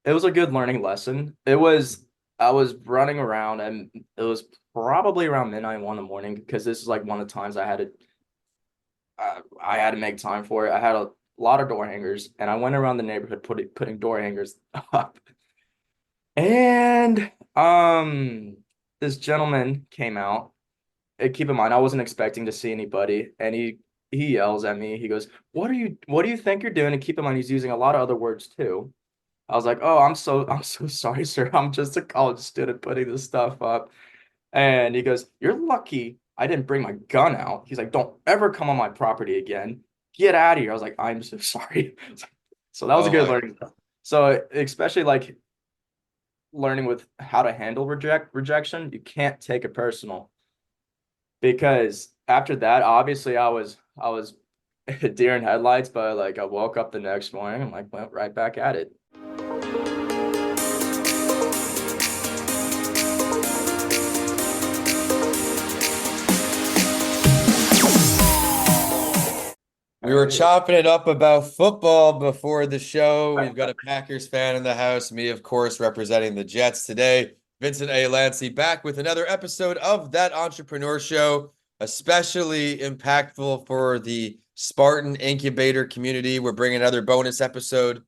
it was a good learning lesson. I was running around and it was probably around midnight, 1 in the morning, because this is like one of the times I had to make time for it. I had a lot of door hangers and I went around the neighborhood putting door hangers up. And this gentleman came out. Keep in mind, I wasn't expecting to see anybody, and he yells at me. He goes, what do you think you're doing?" And keep in mind, he's using a lot of other words too. I was like, "Oh, I'm so sorry, sir. I'm just a college student putting this stuff up." And he goes, "You're lucky I didn't bring my gun out." He's like, "Don't ever come on my property again. Get out of here." I was like, "I'm so sorry." So that was a Oh good my, learning. So especially like learning with how to handle rejection, you can't take it personal, because after that, obviously I was deer in headlights, but like I woke up the next morning and like went right back at it. we All were right. chopping it up about football before the show. We've got a Packers fan in the house, me, of course, representing the Jets today. Vincent A. Lanci back with another episode of That Entrepreneur Show, especially impactful for the Spartan Incubator community. We're bringing another bonus episode.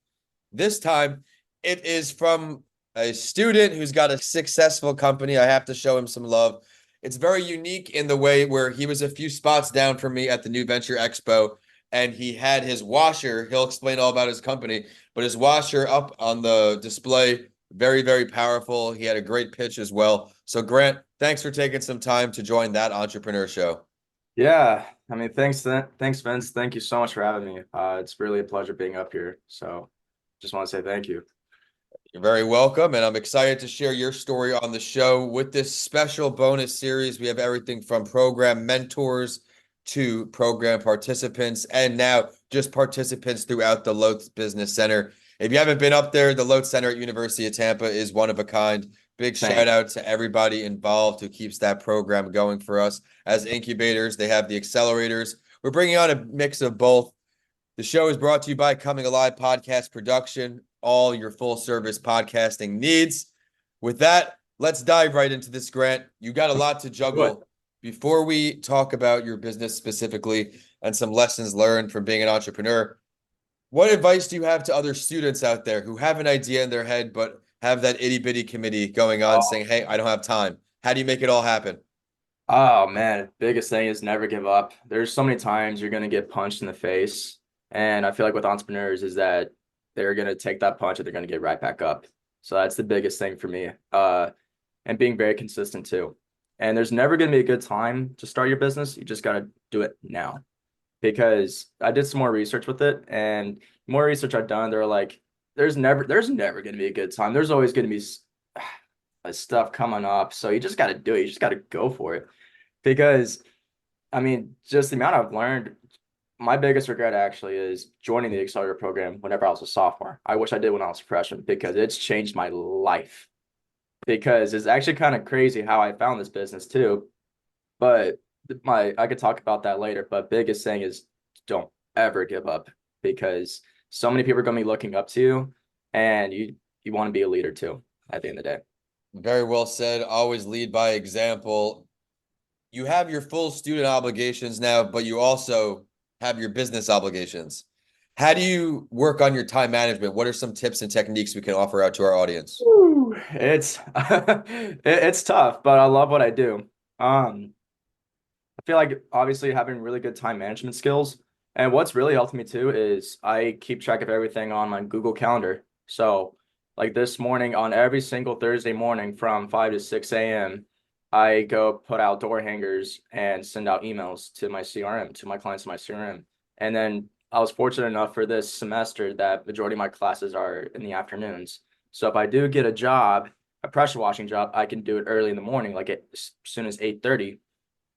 This time, it is from a student who's got a successful company. I have to show him some love. It's very unique in the way where he was a few spots down from me at the New Venture Expo, and he had his washer. He'll explain all about his company, but his washer up on the display, very, very powerful. He had a great pitch as well. So, Grant, thanks for taking some time to join That Entrepreneur Show. Yeah, I mean, thanks, Vince. Thank you so much for having me. It's really a pleasure being up here. So, just want to say thank you. You're very welcome, and I'm excited to share your story on the show. With this special bonus series, we have everything from program mentors to program participants, and now just participants throughout the Lotes Business Center. If you haven't been up there, the Lotes Center at University of Tampa is one of a kind. Big shout Same. out to everybody involved who keeps that program going for us. As incubators, they have the accelerators. We're bringing on a mix of both. The show is brought to you by Coming Alive Podcast Production, all your full service podcasting needs. With that, let's dive right into this, Grant. You got a lot to Good. juggle. Before we talk about your business specifically and some lessons learned from being an entrepreneur, what advice do you have to other students out there who have an idea in their head but have that itty bitty committee going on Oh, saying, "Hey, I don't have time"? How do you make it all happen? oh man, biggest thing is never give up. There's so many times you're gonna get punched in the face, and I feel like with entrepreneurs is that they're gonna take that punch and they're gonna get right back up. So that's the biggest thing for me. And being very consistent too. And there's never gonna be a good time to start your business. You just gotta do it now. Because I did some more research with it, and the more research I've done, they're like, there's never gonna be a good time. There's always gonna be stuff coming up. So you just gotta do it. You just gotta go for it. Because I mean, just the amount I've learned, my biggest regret actually is joining the accelerator program whenever I was a sophomore. I wish I did when I was a freshman, because it's changed my life. Because it's actually kind of crazy how I found this business too. But my I could talk about that later. But biggest thing is don't ever give up, because so many people are gonna be looking up to you, and you want to be a leader too at the end of the day. Very well said. Always lead by example. You have your full student obligations now, but you also have your business obligations. How do you work on your time management? What are some tips and techniques we can offer out to our audience? Woo. It's it's tough, but I love what I do. I feel like obviously having really good time management skills. And what's really helped me too is I keep track of everything on my Google Calendar. So, like this morning, on every single Thursday morning from 5 to 6 a.m., I go put out door hangers and send out emails to my CRM, to my clients in my CRM. And then I was fortunate enough for this semester that majority of my classes are in the afternoons. So if I do get a job, a pressure washing job, I can do it early in the morning, like as soon as 8:30,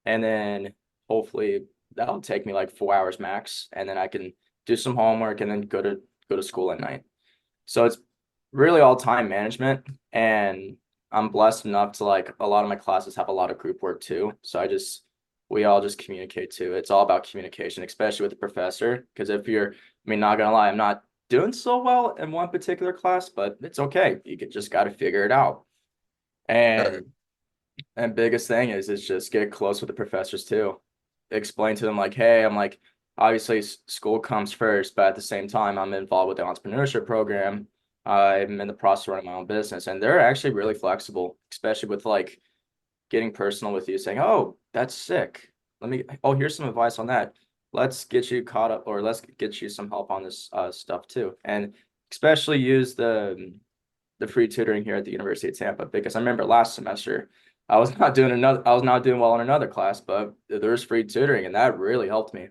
and then hopefully that'll take me like 4 hours max, and then I can do some homework and then go to school at night. So it's really all time management, and I'm blessed enough to like a lot of my classes have a lot of group work too. So we all just communicate too. It's all about communication, especially with the professor. Because if you're, I mean, not gonna lie, I'm not doing so well in one particular class, but it's okay. Just got to figure it out. Sure. And biggest thing is just get close with the professors too. Explain to them like, hey, I'm like, obviously school comes first, but at the same time, I'm involved with the entrepreneurship program. I'm in the process of running my own business, and they're actually really flexible, especially with like getting personal with you, saying, "Oh, that's sick. Oh, here's some advice on that. Let's get you caught up, or let's get you some help on this stuff too." And especially use the free tutoring here at the University of Tampa because I remember last semester I was not doing well in another class, but there's free tutoring and that really helped me.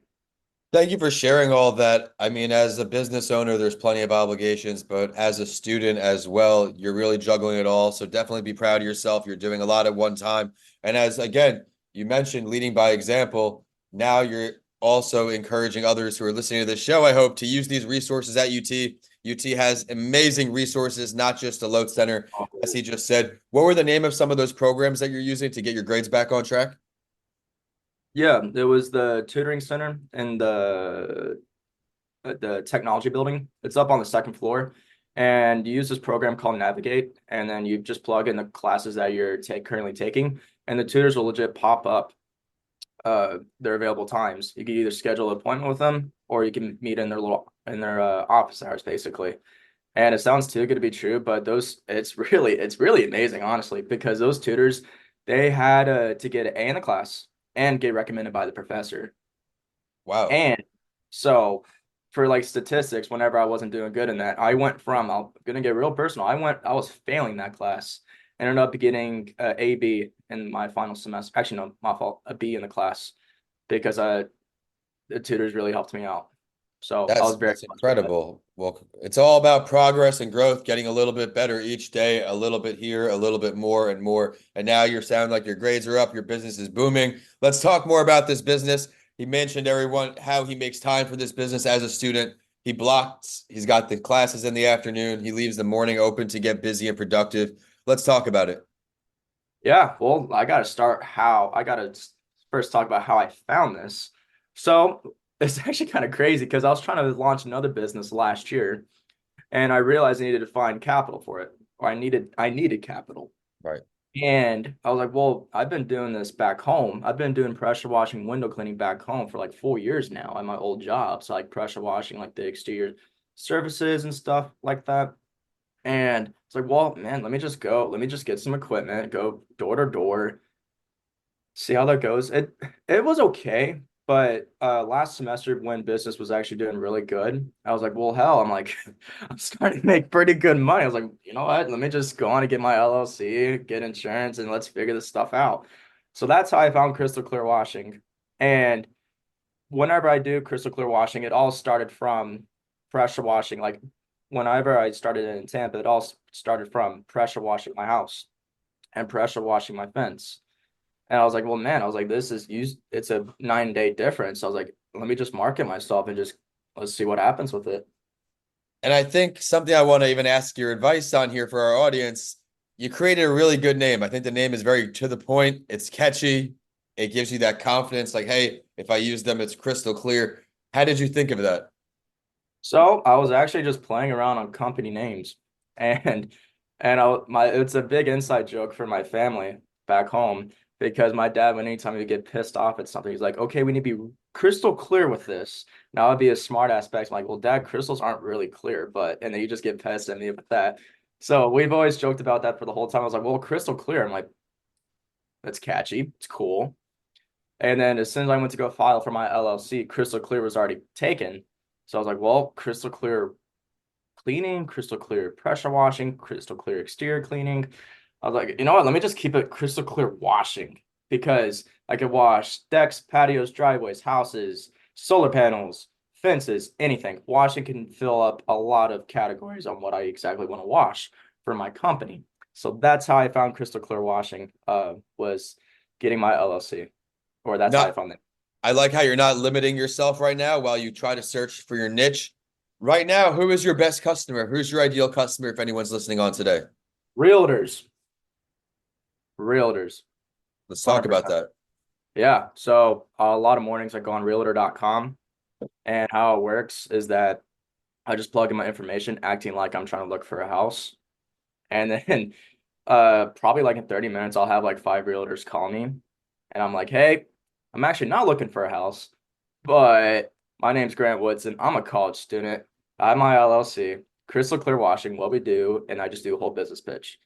Thank you for sharing all that. I mean, as a business owner, there's plenty of obligations, but as a student as well, you're really juggling it all. So definitely be proud of yourself. You're doing a lot at one time. And as again, you mentioned leading by example, now you're also encouraging others who are listening to this show, I hope, to use these resources at UT. UT has amazing resources, not just a load center, as he just said. What were the name of some of those programs that you're using to get your grades back on track? Yeah, it was the tutoring center in the technology building. It's up on the second floor, and you use this program called Navigate, and then you just plug in the classes that you're currently taking, and the tutors will legit pop up their available times. You can either schedule an appointment with them, or you can meet in their office hours, basically. And it sounds too good to be true, but those it's really amazing, honestly, because those tutors they had to get an A in the class and get recommended by the professor. Wow. And so for like statistics, whenever I wasn't doing good in that, I'm gonna get real personal. I was failing that class, ended up getting a B in my final semester. Actually, no, my fault, a B in the class because the tutors really helped me out. So I was very That's blessed with that. incredible. Well, it's all about progress and growth, getting a little bit better each day, a little bit here, a little bit more and more. And now you sound like your grades are up, your business is booming. Let's talk more about this business. He mentioned everyone how he makes time for this business as a student. He's got the classes in the afternoon. He leaves the morning open to get busy and productive. Let's talk about it. Yeah, well, I gotta first talk about how I found this. So it's actually kind of crazy because I was trying to launch another business last year and I realized I needed to find capital for it, or I needed capital. Right. And I was like, well, I've been doing this back home. I've been doing pressure washing, window cleaning back home for like 4 years now at my old job. So like pressure washing like the exterior surfaces and stuff like that. And it's like, well, man, let me just get some equipment, go door to door, see how that goes. It was okay, but last semester when business was actually doing really good, I was like, well, hell, I'm like, I'm starting to make pretty good money. I was like, you know what? Let me just go on and get my LLC, get insurance, and let's figure this stuff out. So that's how I found crystal clear washing. And whenever I do crystal clear washing, it all started from pressure washing. Like whenever I started in Tampa, it all started from pressure washing my house and pressure washing my fence. And I was like, well, man, I was like, it's a 9 day difference. I was like, let me just market myself and just let's see what happens with it. And I think something I want to even ask your advice on here for our audience. You created a really good name. I think the name is very to the point. It's catchy. It gives you that confidence, like, hey, if I use them, it's crystal clear. How did you think of that? So I was actually just playing around on company names, and it's a big inside joke for my family back home because my dad, when anytime he get pissed off at something, he's like, "Okay, we need to be crystal clear with this." Now I'd be a smart aspect. I'm like, "Well, Dad, crystals aren't really clear," but and then you just get pissed at me with that. So we've always joked about that for the whole time. I was like, "Well, crystal clear." I'm like, "That's catchy. It's cool." And then as soon as I went to go file for my LLC, crystal clear was already taken. So I was like, "Well, crystal clear cleaning, crystal clear pressure washing, crystal clear exterior cleaning." I was like, you know what? Let me just keep it crystal clear washing because I could wash decks, patios, driveways, houses, solar panels, fences, anything. Washing can fill up a lot of categories on what I exactly want to wash for my company. So that's how I found crystal clear washing, was getting my LLC, or that's how I Not, found it. I like how you're not limiting yourself right now while you try to search for your niche. Right now, who is your best customer? Who's your ideal customer if anyone's listening on today? Realtors, realtors, Let's talk about 100%. that. Yeah. So a lot of mornings I go on realtor.com and how it works is that I just plug in my information, acting like I'm trying to look for a house. And then probably like in 30 minutes, I'll have like five realtors call me. And I'm like, hey, I'm actually not looking for a house, but my name's Grant Woodson. I'm a college student. I have my LLC, crystal clear washing, what we do, and I just do a whole business pitch.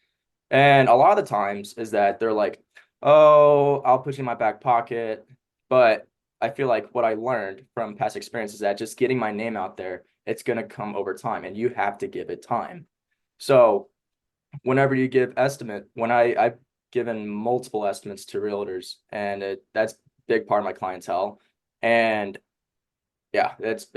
And a lot of the times is that they're like, oh, I'll put you in my back pocket. But I feel like what I learned from past experience is that just getting my name out there, it's going to come over time and you have to give it time. So whenever you give estimate, I've given multiple estimates to realtors and that's a big part of my clientele. And yeah,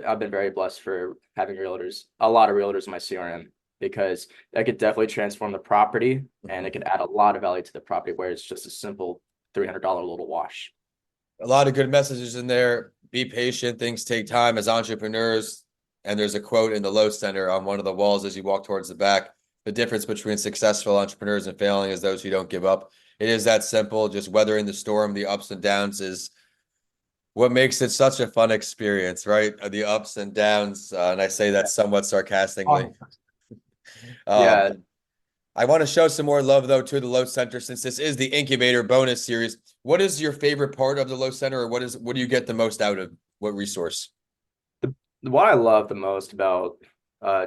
I've been very blessed for having realtors, a lot of realtors in my CRM because that could definitely transform the property and it Mhm. could add a lot of value to the property where it's just a simple $300 little wash. A lot of good messages in there. Be patient. Things take time as entrepreneurs. And there's a quote in the Low Center on one of the walls as you walk towards the back. The difference between successful entrepreneurs and failing is those who don't give up. It is that simple. Just weathering the storm, the ups and downs is what makes it such a fun experience, right? The ups and downs. And I say that somewhat sarcastically. Oh, Um, yeah, I want to show some more love though to the Low Center since this is the Incubator bonus series. What is your favorite part of the Low Center, or what do you get the most out of what resource? what I love the most about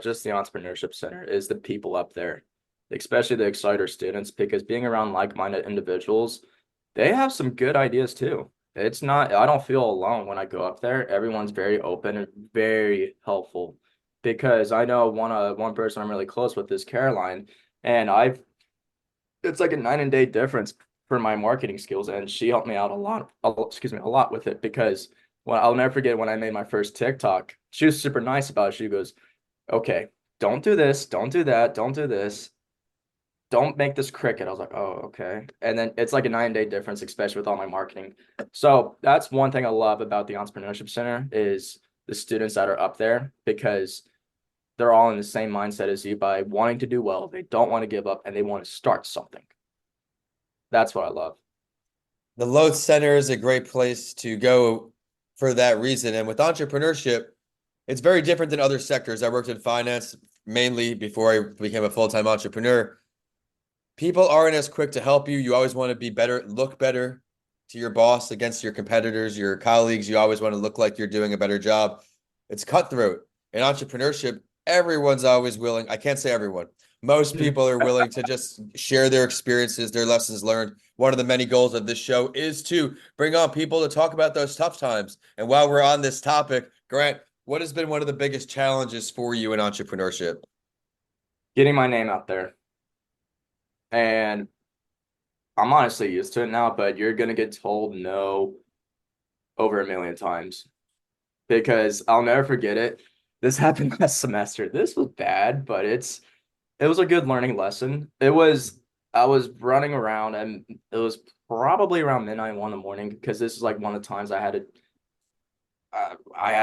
just the entrepreneurship center is the people up there, especially the Exciter students, because being around like-minded individuals, they have some good ideas too. It's not, I don't feel alone when I go up there. Everyone's very open and very helpful because I know one person I'm really close with is Caroline, and it's like a night and day difference for my marketing skills, and she helped me out excuse me, a lot with it because I'll never forget when I made my first TikTok. She was super nice about it. She goes, "Okay, don't do this, don't do that, don't do this, don't make this cricket." I was like, "Oh, okay." And then it's like a 9 day difference, especially with all my marketing. So that's one thing I love about the Entrepreneurship Center is the students that are up there because they're all in the same mindset as you by wanting to do well. They don't want to give up and they want to start something. That's what I love. The Low Center is a great place to go for that reason. And with entrepreneurship, it's very different than other sectors. I worked in finance mainly before I became a full-time entrepreneur. People aren't as quick to help you. You always want to be better, look better to your boss against your competitors, your colleagues. You always want to look like you're doing a better job. It's cutthroat. In entrepreneurship, everyone's always willing. I can't say everyone. Most people are willing to just share their experiences, their lessons learned. One of the many goals of this show is to bring on people to talk about those tough times. And while we're on this topic, Grant, what has been one of the biggest challenges for you in entrepreneurship? Getting my name out there. And I'm honestly used to it now, but you're gonna get told no over a million times because I'll never forget it. This happened last semester. This was bad, but it was a good learning lesson. I was running around and it was probably around midnight, 1 in the morning because this is like one of the times I had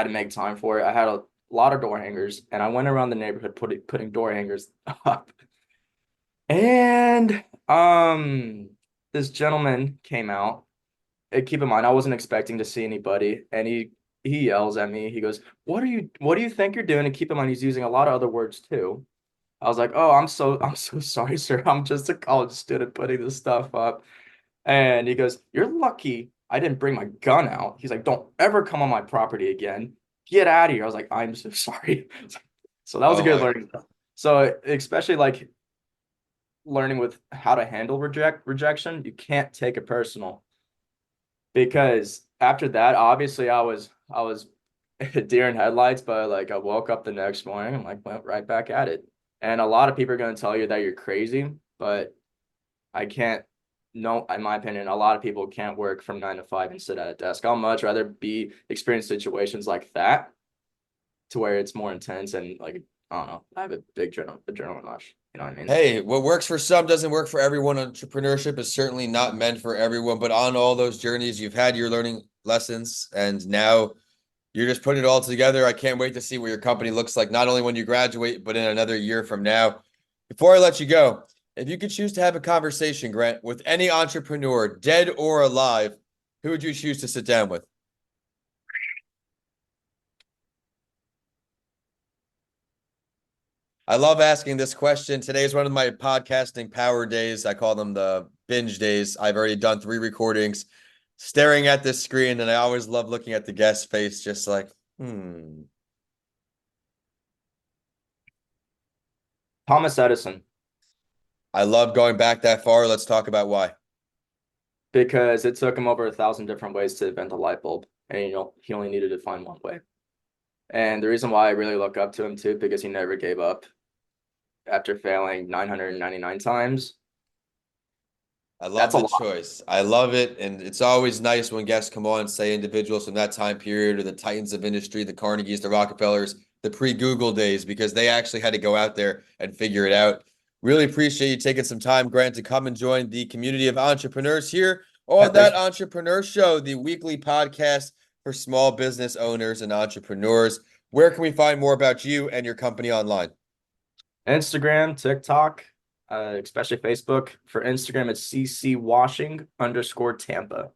to make time for it. I had a lot of door hangers and I went around the neighborhood putting door hangers up. And this gentleman came out. Keep in mind, I wasn't expecting to see anybody, and he yells at me. He goes, what do you think you're doing?" And keep in mind, he's using a lot of other words too. I was like, "Oh, I'm so sorry, sir. I'm just a college student putting this stuff up." And he goes, "You're lucky I didn't bring my gun out." He's like, "Don't ever come on my property again. Get out of here." I was like, "I'm so sorry." So that was a Oh good my. learning. So especially like learning with how to handle rejection, you can't take it personal because after that, obviously I was deer in headlights, but like I woke up the next morning and like went right back at it. And a lot of people are going to tell you that you're crazy, but I can't. No, in my opinion, a lot of people can't work from 9 to 5 and sit at a desk. I'll much rather be experience situations like that to where it's more intense and like I don't know. I have a big adrenaline rush. You know what I mean? Hey, what works for some doesn't work for everyone. Entrepreneurship is certainly not meant for everyone, but on all those journeys, you've had your learning lessons, and now you're just putting it all together. I can't wait to see what your company looks like, not only when you graduate, but in another year from now. Before I let you go, if you could choose to have a conversation, Grant, with any entrepreneur, dead or alive, who would you choose to sit down with? I love asking this question. Today is one of my podcasting power days. I call them the binge days. I've already done 3 recordings staring at this screen, and I always love looking at the guest's face, just like, Thomas Edison, I love going back that far. Let's talk about why. because it took him over 1,000 different ways to invent a light bulb, and he only needed to find one way. And the reason why I really look up to him too, because he never gave up after failing 999 times. I love That's a the lot. choice. I love it. And it's always nice when guests come on and say individuals from that time period or the titans of industry, the Carnegies, the Rockefellers, the pre-Google days, because they actually had to go out there and figure it out. Really appreciate you taking some time, Grant, to come and join the community of entrepreneurs here Yeah, on thanks. That Entrepreneur Show, the weekly podcast for small business owners and entrepreneurs. Where can we find more about you and your company online? Instagram, TikTok, especially Facebook. For Instagram, it's ccwashing_Tampa.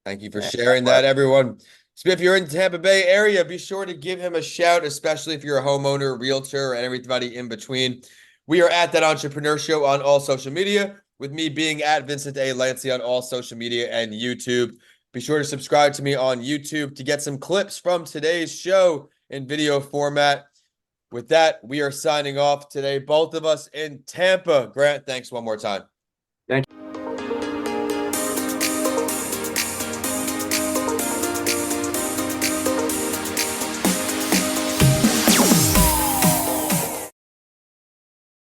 Thank you for And sharing that, everyone. So if you're in the Tampa Bay area, be sure to give him a shout, especially if you're a homeowner, realtor, and everybody in between. We are at That Entrepreneur Show on all social media, with me being at Vincent A. Lanci on all social media and YouTube. Be sure to subscribe to me on YouTube to get some clips from today's show in video format. With that, we are signing off today, both of us in Tampa. Grant, thanks one more time. thank you.